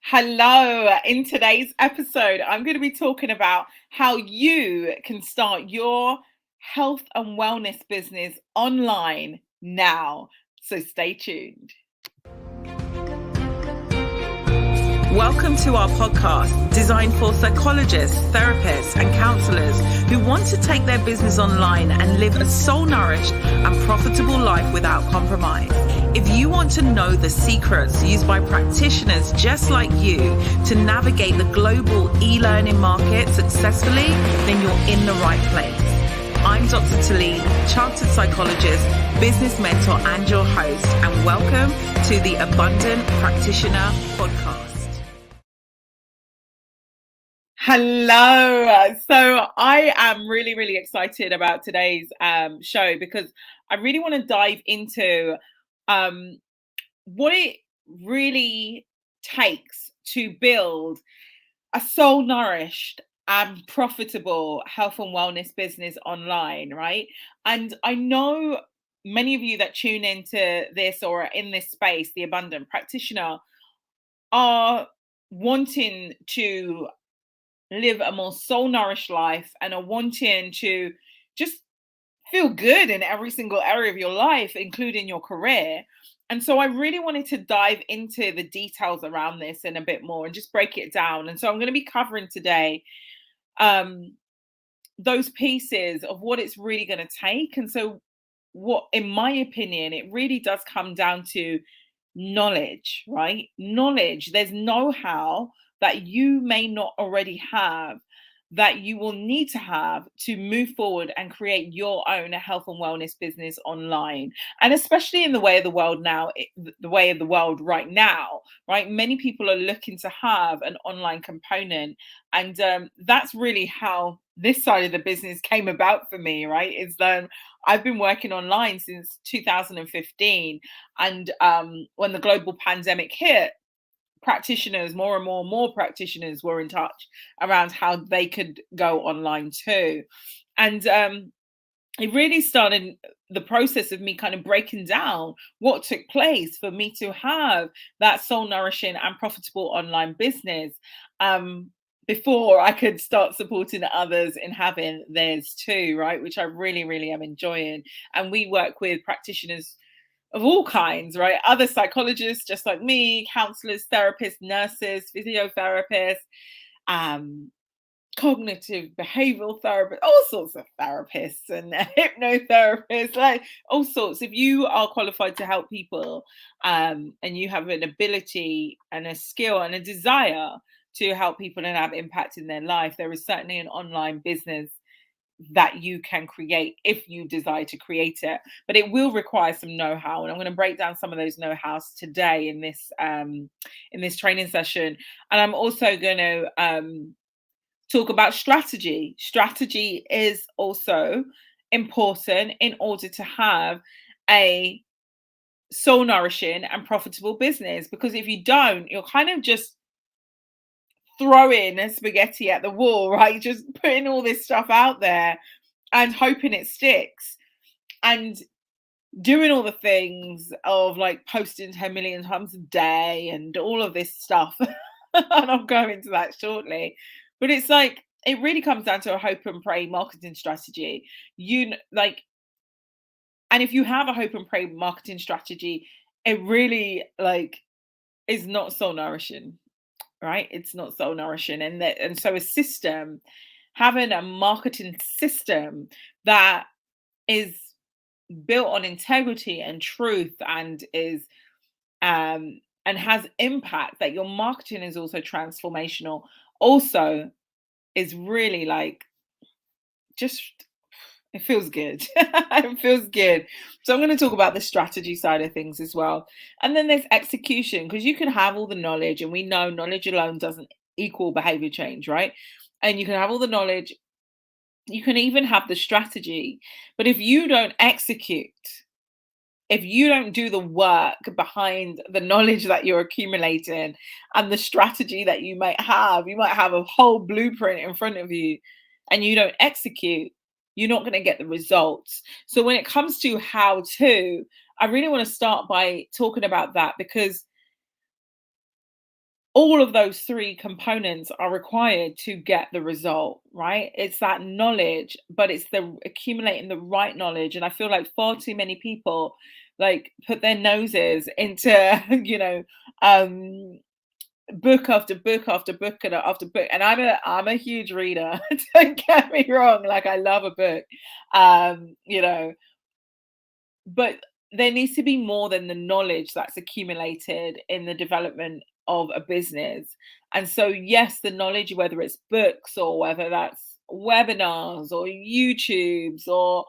Hello. In today's episode, I'm going to be talking about how you can start your health and wellness business online now. So stay tuned. Welcome to our podcast, designed for psychologists, therapists, and counselors who want to take their business online and live a soul-nourished and profitable life without compromise. If you want to know the secrets used by practitioners just like you to navigate the global e-learning market successfully, then you're in the right place. I'm Dr. Talib, chartered psychologist, business mentor, and your host, and welcome to the Abundant Practitioner podcast. Hello. So I am really excited about today's show because I really want to dive into what it really takes to build a soul nourished and profitable health and wellness business online, right? And I know many of you that tune into this or are in this space, the Abundant Practitioner, are wanting to live a more soul nourished life and are wanting to just feel good in every single area of your life, including your career. And so I really wanted to dive into the details around this in a bit more and just break it down. And so I'm going to be covering today those pieces of what it's really going to take. And so what, in my opinion, it really does come down to knowledge, right? Knowledge. There's know-how that you may not already have that you will need to have to move forward and create your own health and wellness business online. And especially in the way of the world now, the way of the world right now, right? Many people are looking to have an online component. And that's really how this side of the business came about for me, right? Is I've been working online since 2015. And when the global pandemic hit, practitioners, more and more practitioners were in touch around how they could go online too. And it really started the process of me kind of breaking down what took place for me to have that soul nourishing and profitable online business before I could start supporting others in having theirs too, right? Which I really am enjoying. And we work with practitioners of all kinds, right? Other psychologists, just like me, counselors, therapists, nurses, physiotherapists, cognitive behavioral therapists, all sorts of therapists and hypnotherapists, like all sorts. If you are qualified to help people and you have an ability and a skill and a desire to help people and have impact in their life, there is certainly an online business that you can create if you desire to create it, but it will require some know-how, and I'm going to break down some of those know-hows today in this training session. And I'm also going to talk about strategy. Strategy is also important in order to have a soul nourishing and profitable business, because if you don't, you're kind of just throwing a spaghetti at the wall, right? Just putting all this stuff out there and hoping it sticks and doing all the things of like posting 10 million times a day and all of this stuff. And I'll go into that shortly. But it's like, it really comes down to a hope and pray marketing strategy. And if you have a hope and pray marketing strategy, it really is not soul nourishing. Right? It's not soul nourishing. And so a system, having a marketing system that is built on integrity and truth and is and has impact, that your marketing is also transformational, also is really just, it feels good. It feels good. So I'm going to talk about the strategy side of things as well. And then there's execution, because you can have all the knowledge, and we know knowledge alone doesn't equal behavior change, right? And you can have all the knowledge, you can even have the strategy, but if you don't execute, if you don't do the work behind the knowledge that you're accumulating and the strategy that you might have a whole blueprint in front of you, and you don't execute, you're not going to get the results. So when it comes to how to, I really want to start by talking about that, because all of those three components are required to get the result, right? It's that knowledge, but it's the accumulating the right knowledge. And I feel like far too many people like put their noses into, um, book after book after book and after book. And I'm a huge reader. Don't get me wrong. Like I love a book. Um, you know, but there needs to be more than the knowledge that's accumulated in the development of a business. And so, yes, the knowledge, whether it's books or whether that's webinars or YouTubes or,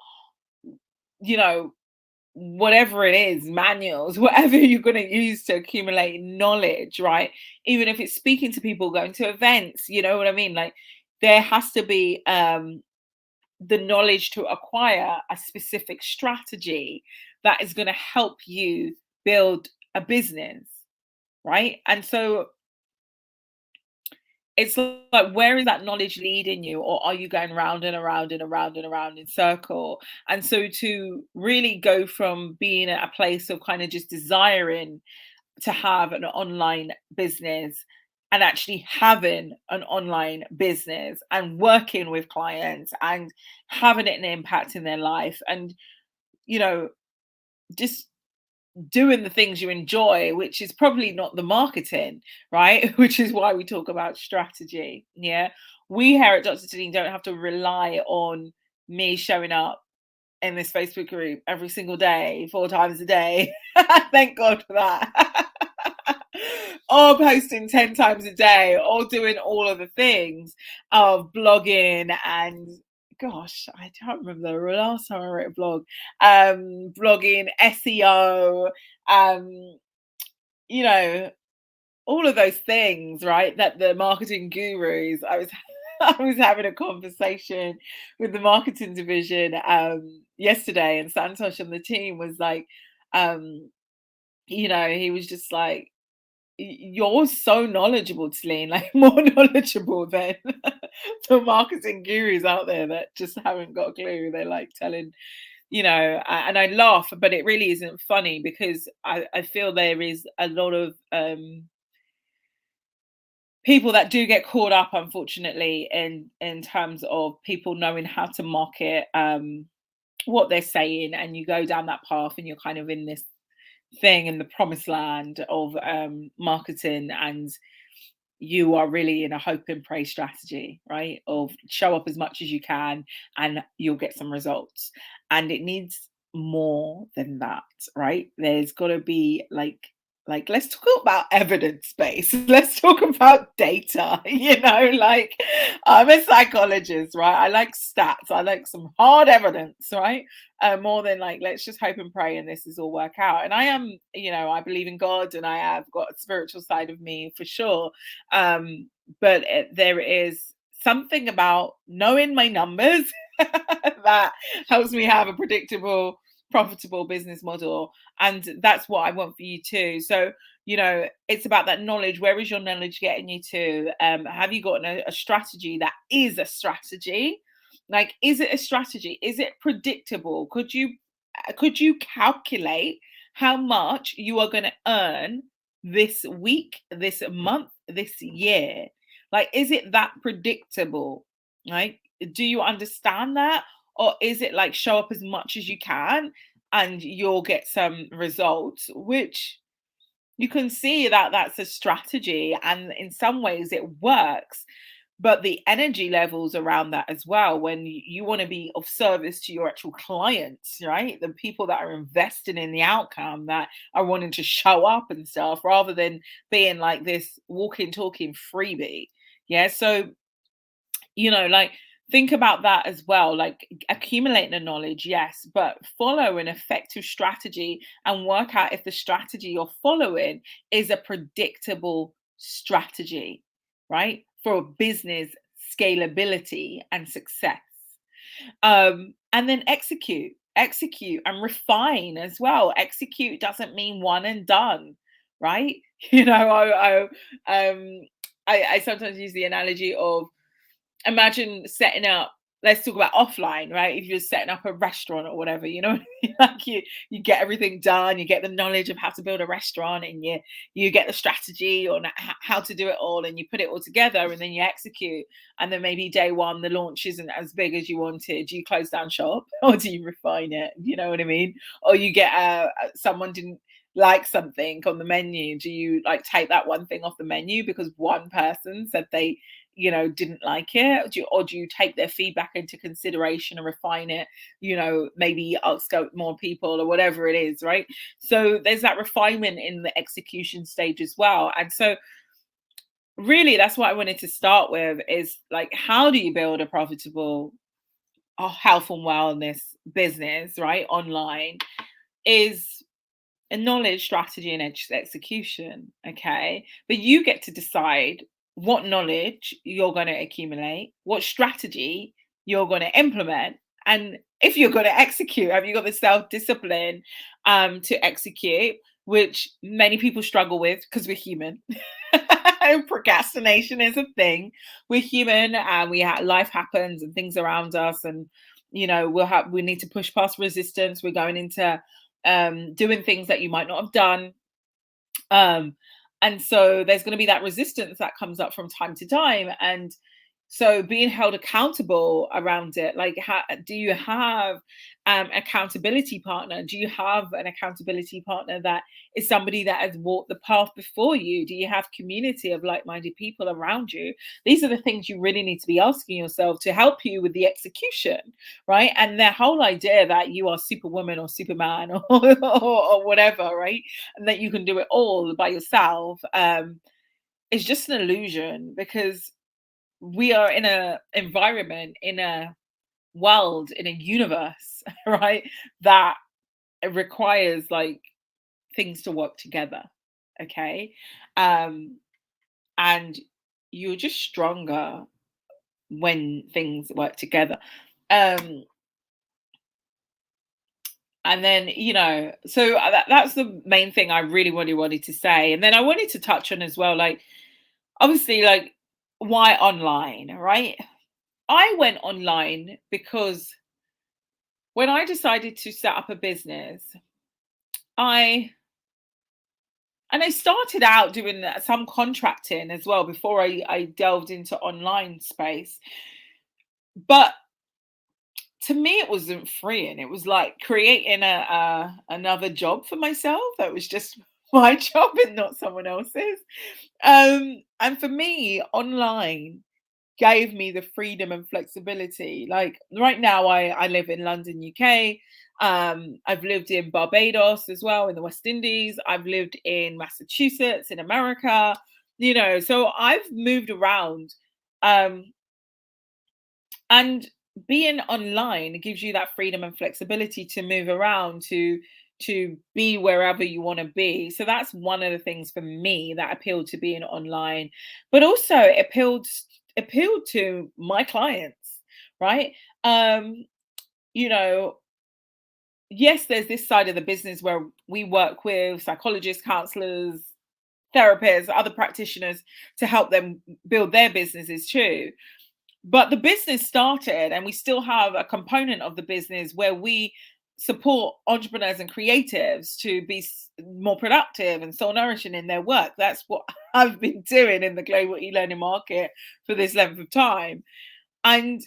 you know, whatever it is, manuals, whatever you're going to use to accumulate knowledge, right? Even if it's speaking to people, going to events, you know what I mean? Like there has to be the knowledge to acquire a specific strategy that is going to help you build a business, right? And so it's like, where is that knowledge leading you, or are you going round and around and around and around in circle? And so to really go from being at a place of kind of just desiring to have an online business and actually having an online business and working with clients and having it an impact in their life and you know just doing the things you enjoy, which is probably not the marketing, right? Which is why we talk about strategy. Yeah, we here at Dr. Deneen don't have to rely on me showing up in this Facebook group every single day, 4 times a day. Thank God for that. Or posting 10 times a day, or doing all of the things of blogging and gosh, I can't remember the last time I wrote a blog. Blogging, SEO, um, you know, all of those things, right? That the marketing gurus, I was I was having a conversation with the marketing division yesterday, and Santosh and the team was like, um, he was just like, You're so knowledgeable, Celine, like more knowledgeable than the marketing gurus out there that just haven't got a clue. They're like telling, and I laugh, but it really isn't funny because I feel there is a lot of people that do get caught up, unfortunately, in terms of people knowing how to market what they're saying, and you go down that path and you're kind of in this thing in the promised land of marketing, and you are really in a hope and pray strategy, right? Of show up as much as you can and you'll get some results. And it needs more than that, right? There's got to be like let's talk about evidence base. Let's talk about data, like I'm a psychologist, right? I like stats. I like some hard evidence, right? More than like let's just hope and pray and this is all work out. And I am, I believe in God and I have got a spiritual side of me for sure, but there is something about knowing my numbers that helps me have a predictable, profitable business model. And that's what I want for you too. So, it's about that knowledge. Where is your knowledge getting you to? Have you got a strategy that is a strategy? Like, is it a strategy? Is it predictable? Could you calculate how much you are going to earn this week, this month, this year? Like, is it that predictable? Like, do you understand that? Or is it like show up as much as you can and you'll get some results, which you can see that that's a strategy. And in some ways it works, but the energy levels around that as well, when you want to be of service to your actual clients, right? The people that are investing in the outcome, that are wanting to show up and stuff, rather than being like this walking, talking freebie. Yeah. So, like think about that as well, like accumulating the knowledge, yes, but follow an effective strategy and work out if the strategy you're following is a predictable strategy, right? For a business scalability and success. And then execute and refine as well. Execute doesn't mean one and done, right? I sometimes use the analogy of, imagine setting up let's talk about offline, right? If you're setting up a restaurant or whatever, you know, like you get everything done, you get the knowledge of how to build a restaurant, and you get the strategy on how to do it all, and you put it all together, and then you execute. And then maybe day one the launch isn't as big as you wanted. Do you close down shop or do you refine it? You know what I mean? Or you get someone didn't like something on the menu. Do you like take that one thing off the menu because one person said they, didn't like it? Or do you take their feedback into consideration and refine it? Maybe ask out more people or whatever it is, right? So there's that refinement in the execution stage as well. And so really that's what I wanted to start with, is like, how do you build a profitable health and wellness business, right? Online is a knowledge, strategy, and execution. Okay. But you get to decide what knowledge you're going to accumulate, what strategy you're going to implement, and if you're going to execute. Have you got the self discipline to execute, which many people struggle with because we're human. Procrastination is a thing. We're human, and life happens and things around us, and we need to push past resistance. We're going into doing things that you might not have done. And so there's going to be that resistance that comes up from time to time. And so being held accountable around it, like, do you have accountability partner? Do you have an accountability partner that is somebody that has walked the path before you? Do you have community of like-minded people around you? These are the things you really need to be asking yourself to help you with the execution, right? And the whole idea that you are superwoman or superman or whatever, right? And that you can do it all by yourself is just an illusion, because we are in a environment, in a world, in a universe, right, that requires like things to work together. Okay. And you're just stronger when things work together. And then, so that's the main thing I really wanted to say. And then I wanted to touch on as well, like, obviously, like, why online, right? I went online because when I decided to set up a business, I started out doing some contracting as well before I delved into online space. But to me, it wasn't freeing. It was like creating another job for myself that was just my job and not someone else's. And for me, online gave me the freedom and flexibility. Like right now, I live in London, UK. I've lived in Barbados as well, in the West Indies. I've lived in Massachusetts, in America. So I've moved around. And being online gives you that freedom and flexibility to move around, to be wherever you want to be. So that's one of the things for me that appealed to being online, but also appealed to my clients, right? You know, yes, there's this side of the business where we work with psychologists, counselors, therapists, other practitioners to help them build their businesses too. But the business started, and we still have a component of the business where we support entrepreneurs and creatives to be more productive and soul nourishing in their work. That's what I've been doing in the global e-learning market for this length of time. And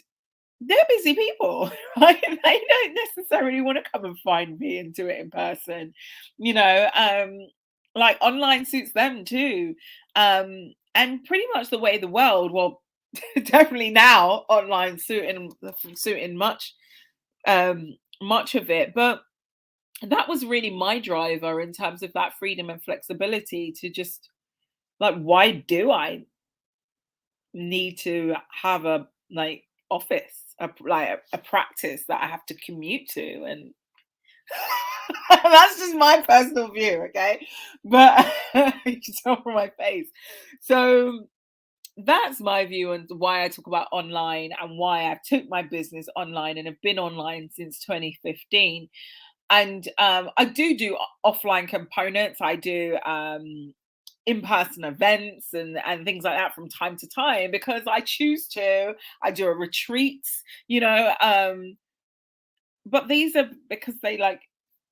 they're busy people, right? They don't necessarily want to come and find me and do it in person. Like online suits them too. And pretty much the way the world, well, definitely now online suiting much of it. But that was really my driver in terms of that freedom and flexibility to just, like, why do I need to have a like office, a practice that I have to commute to? And that's just my personal view, okay? But you can tell from my face. So that's my view and why I talk about online, and why I've took my business online and have been online since 2015. And I do offline components. I do in-person events and things like that from time to time because I choose to. I do a retreats, but these are because they like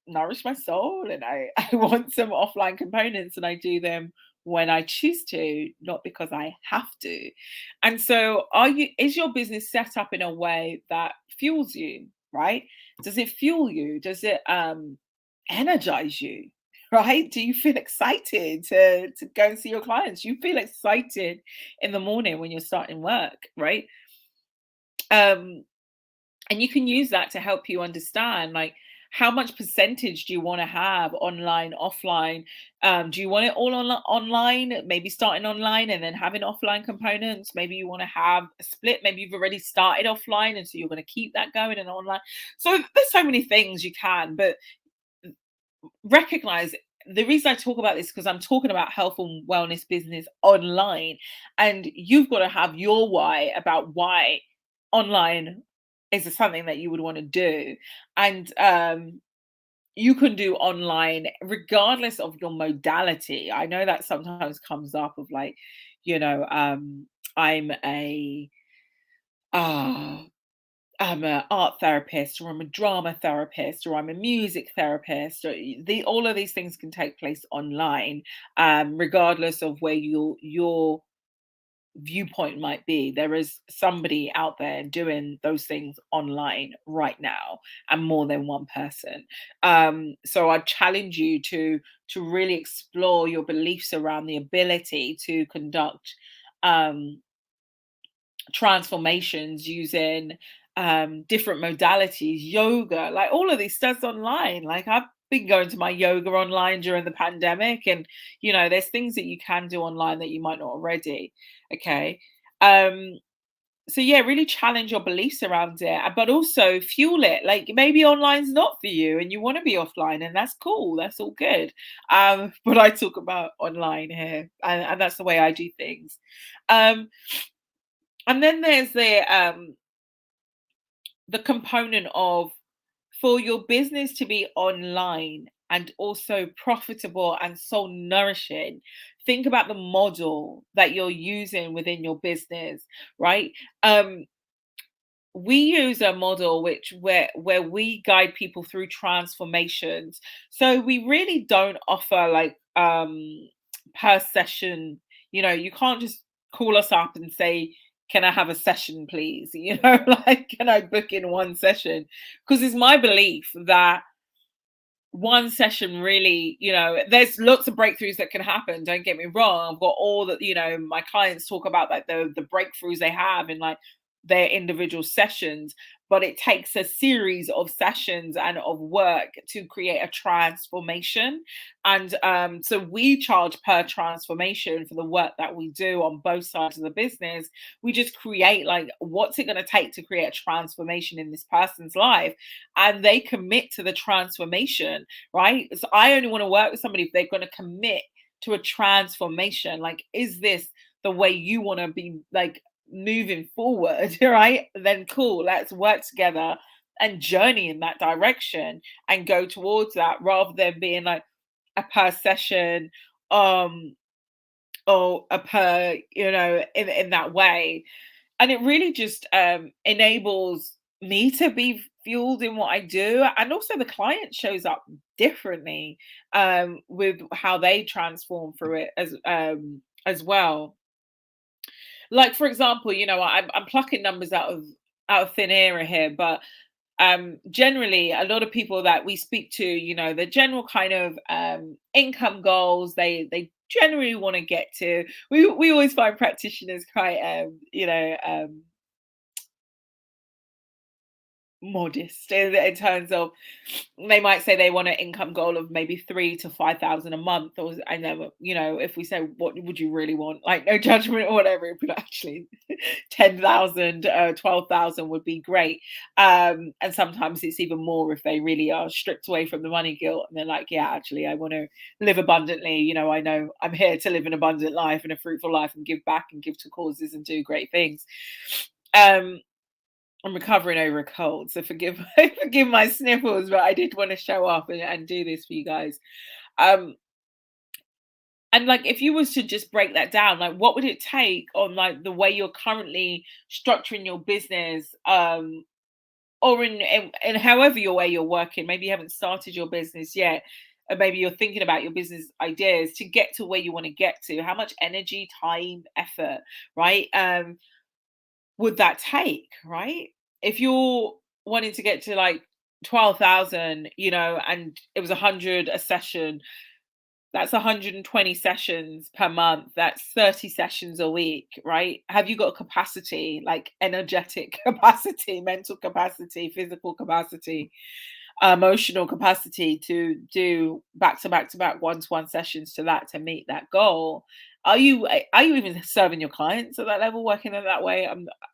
nourish my soul and I want some offline components and I do them when I choose to, not because I have to. And so is your business set up in a way that fuels you, right? Does it fuel you? Does it energize you? Right? Do you feel excited to go and see your clients? You feel excited in the morning when you're starting work, right? Um, and you can use that to help you understand like how much percentage do you want to have online, offline? Do you want it all online, maybe starting online and then having offline components? Maybe you want to have a split. Maybe you've already started offline and so you're going to keep that going and online. So there's so many things you can, but recognize the reason I talk about this because I'm talking about health and wellness business online, and you've got to have your why about why online is something that you would want to do. And you can do online regardless of your modality. I know that sometimes comes up of like, I'm a ah I'm an art therapist or I'm a drama therapist or I'm a music therapist or all of these things can take place online, regardless of where your viewpoint might be. There is somebody out there doing those things online right now, and more than one person. So I challenge you to really explore your beliefs around the ability to conduct um transformations using different modalities, yoga, like all of these stuff's online. Like I've been going to my yoga online during the pandemic, and there's things that you can do online that you might not already. Okay. um so yeah, really challenge your beliefs around it, but also fuel it. Like maybe online's not for you and you want to be offline, and that's cool, that's all good. But I talk about online here, and that's the way I do things. Um and then there's the component of, for your business to be online and also profitable and soul nourishing, think about the model that you're using within your business, right? We use a model where we guide people through transformations. So we really don't offer like per session. You can't just call us up and say, can I have a session please? Like, can I book in one session? Because it's my belief that one session really, there's lots of breakthroughs that can happen, don't get me wrong. I've got all that, my clients talk about like the breakthroughs they have in like their individual sessions, but it takes a series of sessions and of work to create a transformation. And so we charge per transformation for the work that we do on both sides of the business. We just create like, what's it going to take to create a transformation in this person's life, and they commit to the transformation, right? So I only want to work with somebody if they're going to commit to a transformation. Like, is this the way you want to be like moving forward? Right? Then cool, let's work together and journey in that direction and go towards that, rather than being like a per session, um or a per, in that way. And it really just enables me to be fueled in what I do, and also the client shows up differently with how they transform through it as well. Like for example, I'm plucking numbers out of thin air here, but generally a lot of people that we speak to, the general kind of income goals they generally want to get to. We always find practitioners quite modest in terms of, they might say they want an income goal of maybe 3 to 5 thousand a month, or I know, if we say what would you really want, like no judgment or whatever, but actually 10,000, 12,000 would be great. And sometimes it's even more if they really are stripped away from the money guilt and they're like, yeah, actually I want to live abundantly. I know I'm here to live an abundant life and a fruitful life and give back and give to causes and do great things. I'm recovering over a cold, so forgive forgive my sniffles, but I did want to show up and do this for you guys. Um, And like, if you was to just break that down, like, what would it take on like the way you're currently structuring your business, or in however your way you're working? Maybe you haven't started your business yet, and maybe you're thinking about your business ideas to get to where you want to get to. How much energy, time, effort, right? Would that take, right? If you're wanting to get to like 12,000, and it was 100 a session, that's 120 sessions per month. That's 30 sessions a week, right? Have you got capacity, like energetic capacity, mental capacity, physical capacity, emotional capacity to do back to back to back one-to-one sessions to meet that goal? Are you even serving your clients at that level, working in that way?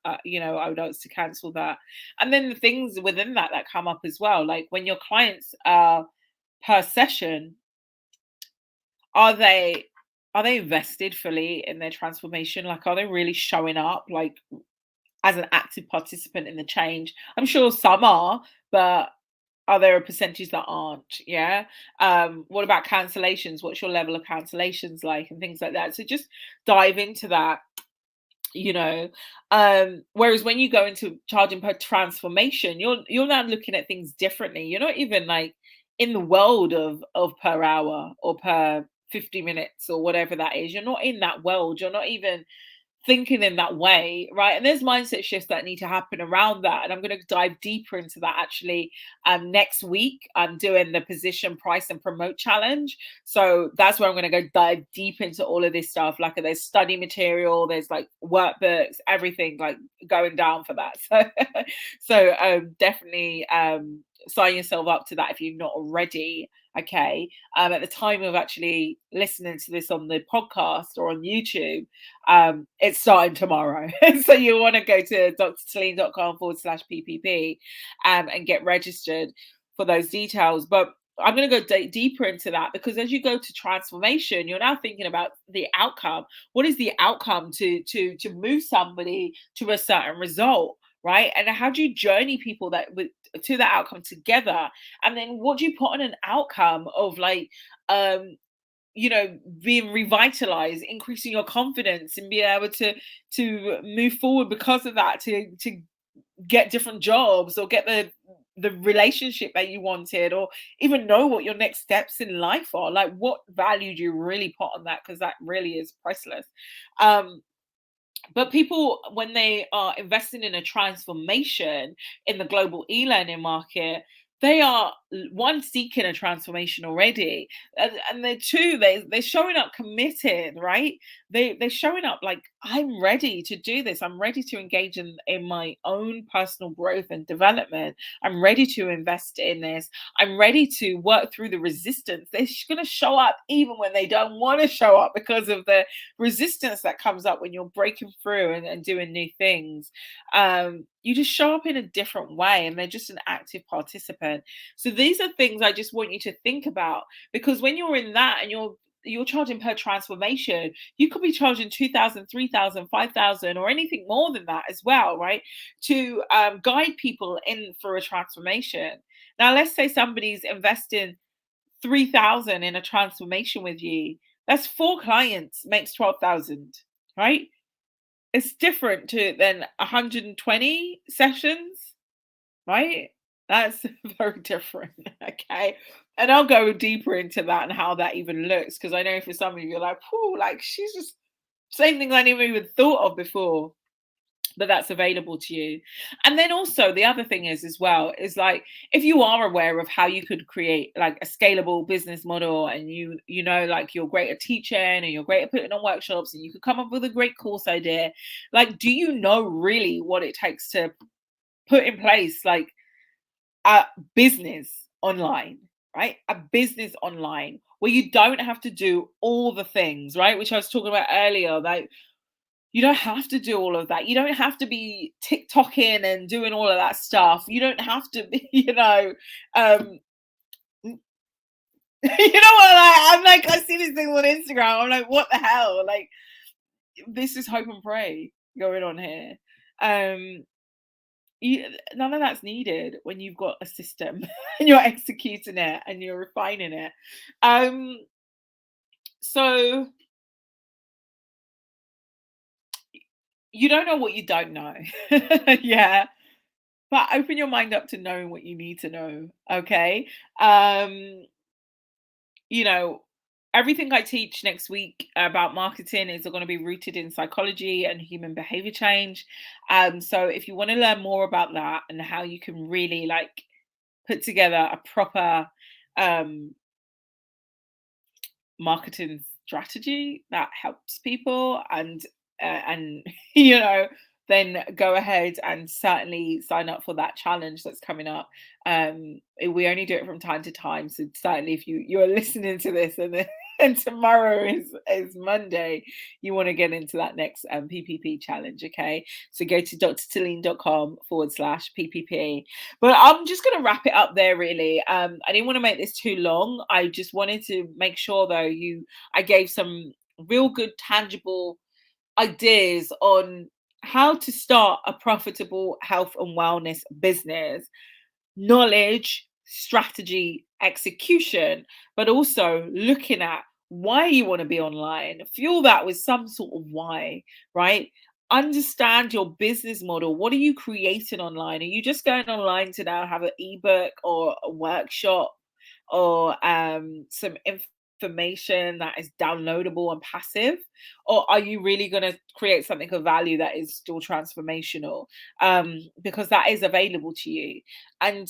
I would ask to cancel that. And then the things within that come up as well, like when your clients per session, are they are they invested fully in their transformation? Like, are they really showing up like as an active participant in the change? I'm sure some are, but are there a percentage that aren't? Yeah. What about cancellations? What's your level of cancellations like, and things like that? So just dive into that, you know whereas when you go into charging per transformation, you're now looking at things differently. You're not even like in the world of per hour or per 50 minutes or whatever that is. You're not in that world. You're not even thinking in that way, right? And there's mindset shifts that need to happen around that. And I'm going to dive deeper into that actually. Next week, I'm doing the position, price, and promote challenge. So that's where I'm going to go dive deep into all of this stuff. Like, there's study material, there's like workbooks, everything like going down for that. So definitely sign yourself up to that if you're not already. Okay. At the time of actually listening to this on the podcast or on YouTube, it's starting tomorrow. So you want to go to drtalene.com/PPP and get registered for those details. But I'm going to go deeper into that, because as you go to transformation, you're now thinking about the outcome. What is the outcome to move somebody to a certain result, right? And how do you journey people to that outcome together? And then what do you put on an outcome of like being revitalized, increasing your confidence, and being able to move forward because of that, to get different jobs, or get the relationship that you wanted, or even know what your next steps in life are. Like, what value do you really put on that? Because that really is priceless. But people, when they are investing in a transformation in the global e-learning market, they are one, seeking a transformation already, and they're two, they're showing up committed, right? They're showing up like, I'm ready to do this. I'm ready to engage in my own personal growth and development. I'm ready to invest in this. I'm ready to work through the resistance. They're going to show up even when they don't want to show up, because of the resistance that comes up when you're breaking through and doing new things. You just show up in a different way, and they're just an active participant. So these are things I just want you to think about, because when you're in that and you're charging per transformation, you could be charging 2,000, 3,000, 5,000, or anything more than that as well, right? To guide people in for a transformation. Now, let's say somebody's investing 3,000 in a transformation with you. That's 4 clients, makes 12,000, right? It's different than 120 sessions, right? That's very different. Okay. And I'll go deeper into that and how that even looks, because I know for some of you, you're like, "Oh, like she's just saying things I never even thought of before." But that's available to you. And then also the other thing is as well, is like, if you are aware of how you could create like a scalable business model, and like you're great at teaching, and you're great at putting on workshops, and you could come up with a great course idea, like, do you know really what it takes to put in place like a business online, right? A business online where you don't have to do all the things, right? Which I was talking about earlier. Like, you don't have to do all of that. You don't have to be TikToking and doing all of that stuff. You don't have to be, what? I'm like, I see these things on Instagram. I'm like, what the hell? Like, this is hope and pray going on here. None of that's needed when you've got a system and you're executing it and you're refining it. So you don't know what you don't know. Yeah. But open your mind up to knowing what you need to know. Okay. Um, you know, everything I teach next week about marketing is going to be rooted in psychology and human behavior change. So if you want to learn more about that and how you can really like put together a proper um marketing strategy that helps people and you know, then go ahead and certainly sign up for that challenge that's coming up. We only do it from time to time, so certainly if you're listening to this and and tomorrow is Monday, you want to get into that next PPP challenge. Okay, so go to drtalene.com/PPP. But I'm just going to wrap it up there, really. I didn't want to make this too long. I just wanted to make sure, though, I gave some real good, tangible ideas on how to start a profitable health and wellness business. Knowledge, strategy, execution, but also looking at why you want to be online. Fuel that with some sort of why, right? Understand your business model. What are you creating online? Are you just going online to now have an ebook or a workshop or some information that is downloadable and passive? Or are you really going to create something of value that is still transformational? Because that is available to you. And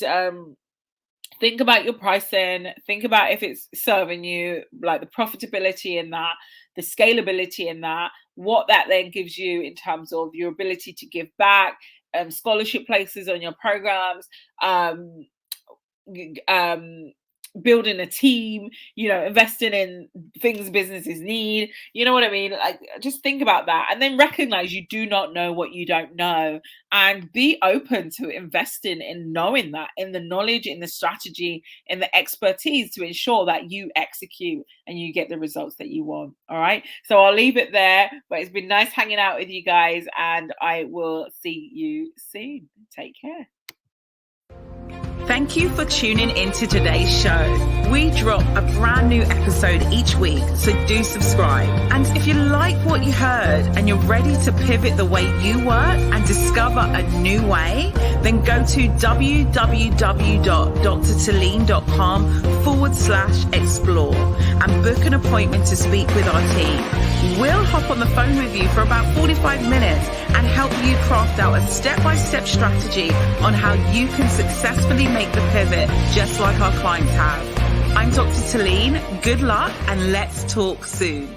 think about your pricing, think about if it's serving you, like the profitability in that, the scalability in that, what that then gives you in terms of your ability to give back, scholarship places on your programs, um, building a team, investing in things businesses need. You know what I mean? Like, just think about that and then recognize you do not know what you don't know, and be open to investing in knowing that, in the knowledge, in the strategy, in the expertise to ensure that you execute and you get the results that you want. All right. So I'll leave it there, but it's been nice hanging out with you guys, and I will see you soon. Take care. Thank you for tuning into today's show. We drop a brand new episode each week, so do subscribe. And if you like what you heard and you're ready to pivot the way you work and discover a new way, then go to www.drtalene.com/explore and book an appointment to speak with our team. We'll hop on the phone with you for about 45 minutes and help you craft out a step-by-step strategy on how you can successfully make the pivot just like our clients have. I'm Dr. Talene. Good luck and let's talk soon.